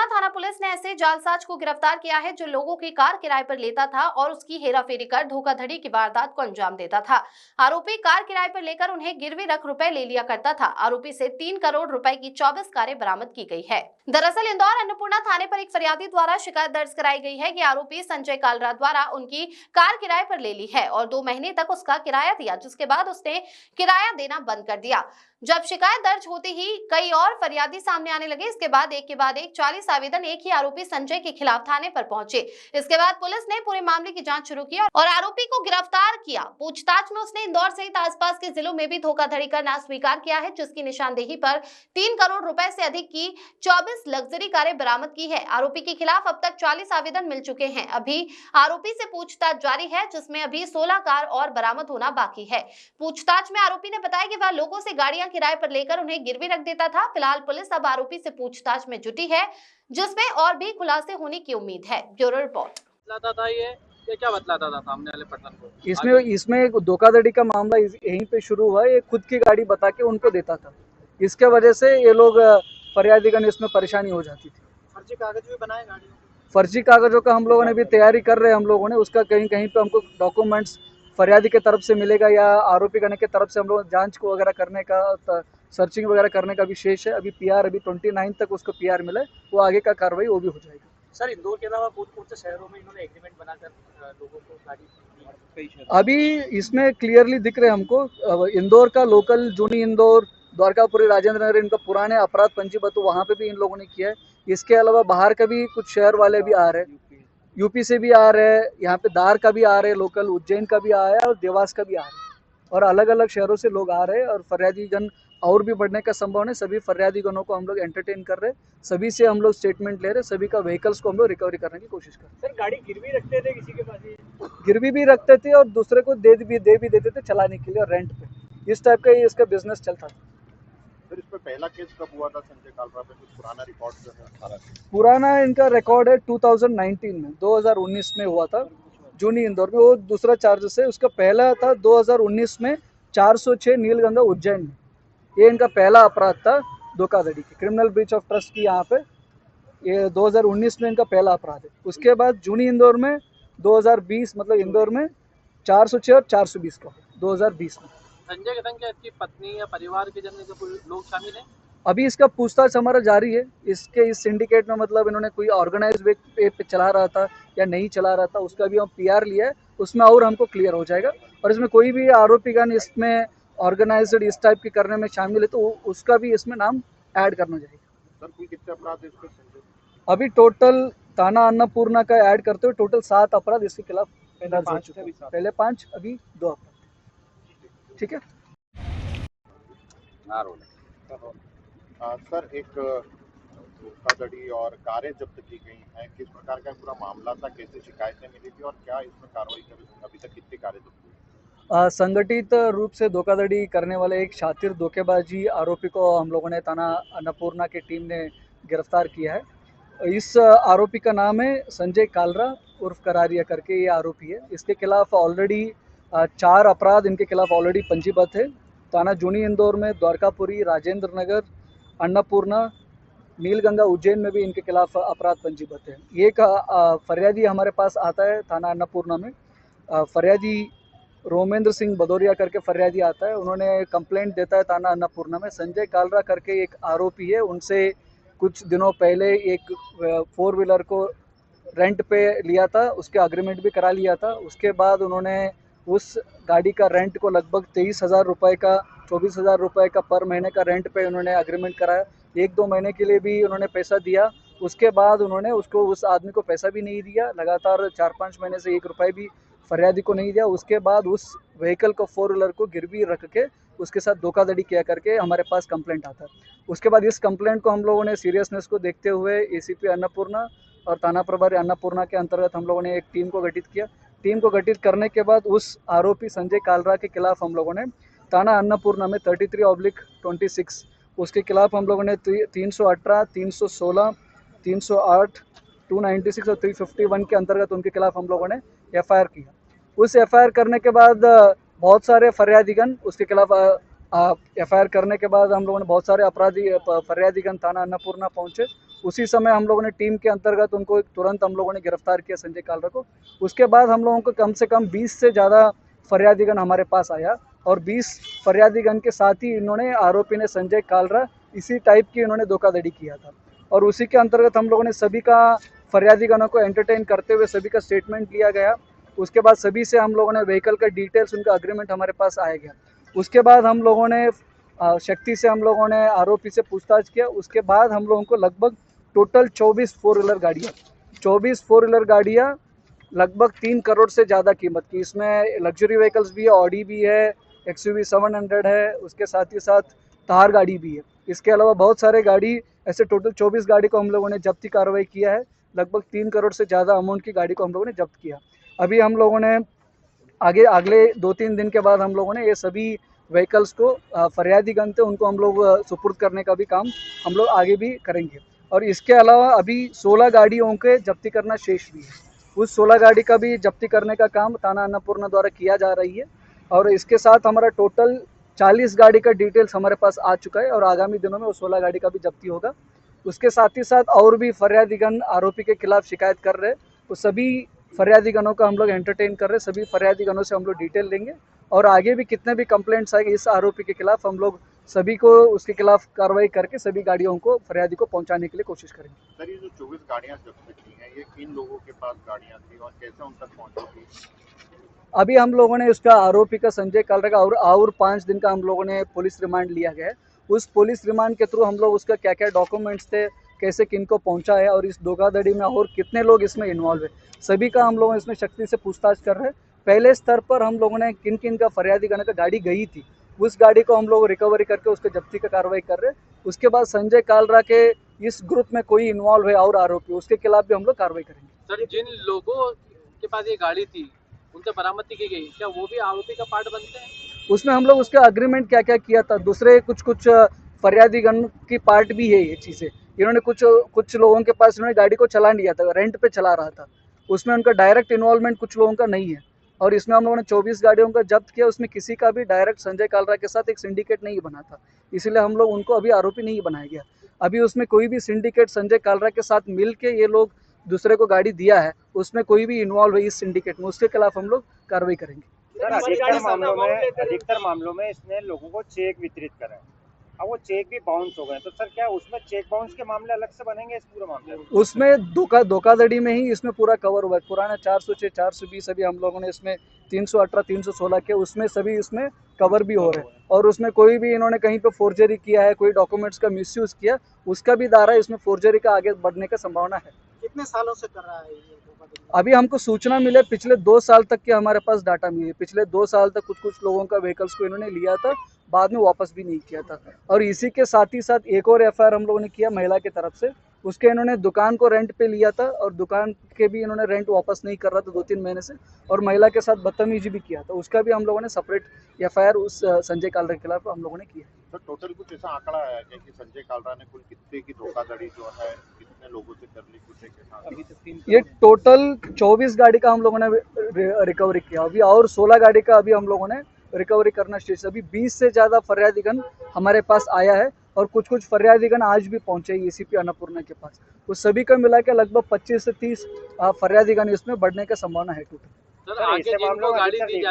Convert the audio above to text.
अन्नपूर्णा थाना पुलिस ने ऐसे जालसाज को गिरफ्तार किया है जो लोगों की कार किराए पर लेता था और उसकी हेराफेरी कर धोखाधड़ी की वारदात को अंजाम देता था। आरोपी कार किराए पर लेकर उन्हें गिरवी रख रुपए ले लिया करता था। आरोपी से 3 करोड़ रुपए की 24 कारें बरामद की गई है। दरअसल इंदौर अन्नपूर्णा थाने पर एक फरियादी द्वारा शिकायत दर्ज कराई गई है कि आरोपी संजय कालरा द्वारा उनकी कार किराए पर ले ली है और 2 महीने तक उसका किराया दिया, जिसके बाद उसने किराया देना बंद कर दिया। जब शिकायत दर्ज होते ही कई और फरियादी सामने आने लगे। इसके बाद एक 40 आवेदन एक ही आरोपी संजय के खिलाफ थाने पर पहुंचे। इसके बाद पुलिस ने पूरे मामले की जांच शुरू की और आरोपी को गिरफ्तार किया। पूछताछ में उसने इंदौर सहित आसपास के जिलों में भी धोखाधड़ी करना स्वीकार किया है, जिसकी निशानदेही पर 3 करोड़ रुपए से अधिक की 24 लग्जरी कारें बरामद की है। आरोपी के खिलाफ अब तक 40 आवेदन मिल चुके हैं। अभी आरोपी से पूछताछ जारी है, जिसमें अभी 16 कार और बरामद होना बाकी है। पूछताछ में आरोपी ने बताया कि वह लोगों से गाड़ियां किराए पर लेकर उन्हें गिरवी रख देता था। फिलहाल पुलिस अब आरोपी से पूछताछ में जुटी है, जिसमें और भी खुलासे होने की उम्मीद है। Bureau report. ये क्या बतलाता था सामने वाले पर्सन को? इसमें धोखाधड़ी का मामला यहीं पे शुरू हुआ। ये खुद की गाड़ी बता के उनको देता था। इसके वजह से ये लोग फरियादीगण इसमें परेशानी हो जाती थी। फर्जी कागज भी बनाए गाड़ियों के? फर्जी कागजों का हम लोगों ने भी तैयारी कर रहे हैं। हम लोगों ने उसका कहीं कहीं पे हमको डॉक्यूमेंट्स फरियादी के तरफ से मिलेगा या आरोपी गण के तरफ से हम लोग जांच को वगैरह करने का सर्चिंग वगैरह करने का भी शेष है। अभी पीआर 29 तक उसको पीआर मिले, वो आगे का कार्रवाई वो भी हो जाएगी। सर, इंदौर के अलावा कौन से शहरों में इन्होंने एग्रीमेंट बनाकर लोगों को गाड़ी? अभी इसमें क्लियरली दिख रहे हमको इंदौर का लोकल, जूनी इंदौर, द्वारकापुरी, राजेंद्र नगर, इनका पुराने अपराध पंजीबद्ध वहाँ पे भी इन लोगों ने किया है। इसके अलावा बाहर का भी कुछ शहर वाले भी आ रहे हैं, यूपी से भी आ रहे हैं, यहाँ पे दार का भी आ रहे हैं, लोकल उज्जैन का भी आया है और देवास का भी आ रहे हैं और अलग अलग शहरों से लोग आ रहे हैं और फरियादीगण और भी बढ़ने का संभव है। सभी फरियादीगणों को हम लोग एंटरटेन कर रहे हैं, सभी से हम लोग स्टेटमेंट ले रहे हैं, सभी का व्हीकल्स को हम लोग रिकवरी करने की कोशिश कर रहे हैं। सर, गाड़ी गिरवी रखते थे किसी के पास? गिरवी भी रखते थे और दूसरे को दे भी देते थे चलाने के लिए और रेंट पे। इस टाइप का ही इसका बिजनेस चलता था। सर, इस पे पहला केस कब हुआ था संजय कालरा पे? कुछ पुराना रिकॉर्ड जो है? पुराना इनका रिकॉर्ड है 2019 में, 2019 में हुआ था जूनी इंदौर में। वो दूसरा चार्जेस है। उसका पहला था 2019 में 406 नीलगंगा उज्जैन में। ये इनका पहला अपराध था धोखाधड़ी की, क्रिमिनल ब्रीच ऑफ ट्रस्ट की। यहाँ पे ये 2019 में इनका पहला अपराध है। उसके बाद जूनी इंदौर में 2020 मतलब इंदौर में 406 और 420 का 2020 में। संजय के संग क्या इसकी पत्नी या परिवार के जन जो लोग शामिल हैं? अभी इसका पूछताछ हमारा जारी है। इसके इस सिंडिकेट में मतलब इन्होंने कोई ऑर्गेनाइज वे पे चला रहा था या नहीं चला रहा था, उसका भी हम पीआर लिया है। उसमें और हमको क्लियर हो जाएगा और इसमें कोई भी आरोपीगण इसमें ऑर्गेनाइज्ड इस टाइप की करने में शामिल है तो उसका भी इसमें नाम ऐड करना चाहिए। सर, कुल कितने अपराध है इसमें? अभी टोटल थाना अन्नपूर्णा का ऐड करते हुए टोटल 7 अपराध इसके खिलाफ दर्ज हो चुके हैं। पहले 5, अभी 2 अपराध। ठीक है सर, एक धोखाधड़ी और कारें जब्त की गई हैं, किस प्रकार का पूरा मामला था, कैसे शिकायतें मिली थी और क्या इसमें कार्रवाई करी? अभी तक कितनी कारें जब्त हुई? संगठित रूप से धोखाधड़ी करने वाले एक शातिर धोखेबाजी आरोपी को हम लोगों ने थाना अन्नपूर्णा की टीम ने गिरफ्तार किया है। इस आरोपी का नाम है संजय कालरा उर्फ करारिया करके ये आरोपी है। इसके खिलाफ ऑलरेडी 4 अपराध इनके खिलाफ ऑलरेडी पंजीबद्ध है। थाना जूनी इंदौर में, द्वारकापुरी, राजेंद्र नगर, अन्नपूर्णा, नीलगंगा उज्जैन में भी इनके खिलाफ अपराध पंजीबद्ध है। एक फरियादी हमारे पास आता है थाना अन्नपूर्णा में, फरियादी रोमेंद्र सिंह भदौरिया करके फरियादी आता है। उन्होंने कंप्लेंट देता है थाना अन्नपूर्णा में। संजय कालरा करके एक आरोपी है, उनसे कुछ दिनों पहले एक 4 व्हीलर को रेंट पे लिया था, उसके अग्रीमेंट भी करा लिया था। उसके बाद उन्होंने उस गाड़ी का रेंट को लगभग 23,000 रुपये का, 24,000 रुपये का पर महीने का रेंट पे उन्होंने अग्रीमेंट कराया। 1-2 महीने के लिए भी उन्होंने पैसा दिया। उसके बाद उन्होंने उस आदमी को पैसा भी नहीं दिया। लगातार 4-5 महीने से 1 रुपये भी फरियादी को नहीं दिया। उसके बाद उस व्हीकल को 4 व्हीलर को गिरवी रख के उसके साथ धोखाधड़ी किया करके हमारे पास कंप्लेंट आता है। उसके बाद इस कंप्लेंट को हम लोगों ने सीरियसनेस को देखते हुए एसीपी अन्नपूर्णा और थाना प्रभारी अन्नपूर्णा के अंतर्गत हम लोगों ने एक टीम को गठित किया। टीम को गठित करने के बाद उस आरोपी संजय कालरा के खिलाफ हम लोगों ने थाना अन्नपूर्णा में 33/26 उसके खिलाफ हम लोगों ने 318, 316, 308, 296 और 351 के अंतर्गत उनके खिलाफ हम लोगों ने एफआईआर किया। उस एफआईआर करने के बाद बहुत सारे फरियादीगण उसके खिलाफ एफआईआर करने के बाद हम लोगों ने बहुत सारे फरियादीगण थाना अन्नपूर्णा पहुंचे। उसी समय हम लोगों ने टीम के अंतर्गत उनको तुरंत हम लोगों ने गिरफ्तार किया, संजय कालरा को। उसके बाद हम लोगों को कम से कम 20 से ज़्यादा फरियादीगण हमारे पास आया और 20 फरियादीगण के साथ ही इन्होंने आरोपी ने संजय कालरा इसी टाइप की इन्होंने धोखाधड़ी किया था। और उसी के अंतर्गत हम लोगों ने सभी का फरियादीगणों को एंटरटेन करते हुए सभी का स्टेटमेंट लिया गया। उसके बाद सभी से हम लोगों ने व्हीकल का डिटेल्स, उनका अग्रीमेंट हमारे पास आया गया। उसके बाद हम लोगों ने शक्ति से हम लोगों ने आरोपी से पूछताछ किया। उसके बाद हम लोगों को लगभग टोटल 24 फोर व्हीलर गाड़ियाँ लगभग 3 करोड़ से ज़्यादा कीमत की, इसमें लग्जरी व्हीकल्स भी है, ऑडी भी है, XUV 700 है, उसके साथ ही साथ थार गाड़ी भी है। इसके अलावा बहुत सारे गाड़ी, ऐसे टोटल 24 गाड़ी को हम लोगों ने जब्ती कार्रवाई किया है। लगभग 3 करोड़ से ज़्यादा अमाउंट की गाड़ी को हम लोगों ने जब्त किया। अभी हम लोगों ने अगले 2-3 दिन के बाद हम लोगों ने ये सभी व्हीकल्स को फरियादीगण थे उनको हम लोग सुपुर्द करने का भी काम हम लोग आगे भी करेंगे। और इसके अलावा अभी 16 गाड़ियों के जब्ती करना शेष भी है। उस 16 गाड़ी का भी जब्ती करने का काम थाना अन्नपूर्णा द्वारा किया जा रही है। और इसके साथ हमारा टोटल 40 गाड़ी का डिटेल्स हमारे पास आ चुका है और आगामी दिनों में वो 16 गाड़ी का भी जब्ती होगा। उसके साथ ही साथ और भी फरियादीगण आरोपी के खिलाफ शिकायत कर रहे हैं, तो सभी फरियादीगणों का हम लोग एंटरटेन कर रहे हैं। सभी फरियादीगणों से हम लोग डिटेल लेंगे और आगे भी कितने भी कंप्लेंट्स आएंगे इस आरोपी के खिलाफ हम लोग सभी को उसके खिलाफ कार्रवाई करके सभी गाड़ियों को फरियादी को पहुंचाने के लिए कोशिश करेंगे। सर, ये जो 24 गाड़ियां जब्त की हैं, ये किन लोगों के पास गाड़ियां थी और कैसे उन तक पहुंची थी? अभी हम लोगों ने उसका आरोपी का संजय कालरा का और 5 दिन का हम लोगों ने पुलिस रिमांड लिया गया है। उस पुलिस रिमांड के थ्रू हम लोग उसका क्या क्या डॉक्यूमेंट्स थे, कैसे किनको पहुंचा है और इस धोखाधड़ी में और कितने लोग इसमें इन्वॉल्व है, सभी का हम लोग इसमें शक्ति से पूछताछ कर रहे हैं। पहले स्तर पर हम लोगों ने किन किन का फरियादीगण का गाड़ी गई थी उस गाड़ी को हम लोग रिकवरी करके उसको जब्ती का कार्रवाई कर रहे हैं। उसके बाद संजय कालरा के इस ग्रुप में कोई इन्वॉल्व है और आरोपी, उसके खिलाफ भी हम लोग कार्रवाई करेंगे। सर, जिन लोगों के पास ये गाड़ी थी उनसे बरामदी की गई, क्या वो भी आरोपी का पार्ट बनते हैं? उसमें हम लोग उसका अग्रीमेंट क्या क्या किया था, दूसरे कुछ फरियादीगण की पार्ट भी है ये चीज़ें। इन्होंने कुछ लोगों के पास इन्होंने गाड़ी को चला लिया था, रेंट पे चला रहा था, उसमें उनका डायरेक्ट इन्वॉल्वमेंट कुछ लोगों का नहीं है। और इसमें हम लोगों ने 24 गाड़ियों का जब्त किया, उसमें किसी का भी डायरेक्ट संजय कालरा के साथ एक सिंडिकेट नहीं बना था, इसलिए हम लोग उनको अभी आरोपी नहीं बनाया गया। अभी उसमें कोई भी सिंडिकेट संजय कालरा के साथ मिल के ये लोग दूसरे को गाड़ी दिया है, उसमें कोई भी इन्वॉल्व है इस सिंडिकेट में, उसके खिलाफ हम लोग कार्रवाई करेंगे। सर, अधिकतर मामलों में इसने लोगों को चेक वितरित करा, अब वो चेक भी बाउंस हो गए, तो सर क्या उसमें चेक बाउंस के मामले अलग से बनेंगे इस पूरे मामले में? उसमें धोखाधड़ी में ही इसमें पूरा कवर हुआ है। पुराना 406, 420 अभी हम लोगों ने इसमें 318, 316 के उसमें सभी इसमें कवर भी हो रहे हैं। और उसमें कोई भी इन्होंने कहीं पे फोर्जरी किया है, कोई डॉक्यूमेंट्स का मिसयूज किया, उसका भी दायरा इसमें फोर्जरी का आगे बढ़ने का संभावना है। कितने सालों से कर रहा है ये? अभी हमको सूचना मिले, पिछले 2 साल तक के हमारे पास डाटा मिले, पिछले 2 साल तक कुछ लोगों का व्हीकल्स को इन्होंने लिया था, बाद में वापस भी नहीं किया था। और इसी के साथ ही साथ एक और FIR हम लोगों ने किया महिला की तरफ से, उसके इन्होंने दुकान को रेंट पे लिया था और दुकान के भी इन्होंने रेंट वापस नहीं कर रहा था 2-3 महीने से, और महिला के साथ बदतमीजी भी किया था, उसका भी हम लोगों ने सेपरेट FIR उस संजय कालरा के खिलाफ हम लोगों ने किया। तो टोटल कुछ ऐसा आंकड़ा आया है कि संजय कालरा ने कुल कितने की धोखाधड़ी जो है कितने लोगों से कर ली, कुछ के साथ? ये टोटल 24 गाड़ी का हम लोगों ने रिकवरी किया, अभी और 16 गाड़ी का अभी हम लोगों ने रिकवरी करना शेष। अभी 20 से ज़्यादा फरियादीगण हमारे पास आया है और कुछ फरियादीगण आज भी पहुंचे ACP अन्नपूर्णा के पास। उस सभी का मिला के लगभग 25 से 30 फरियादीगण इसमें बढ़ने का संभावना है टोटल। सर, आगे जिनको गाड़ी दी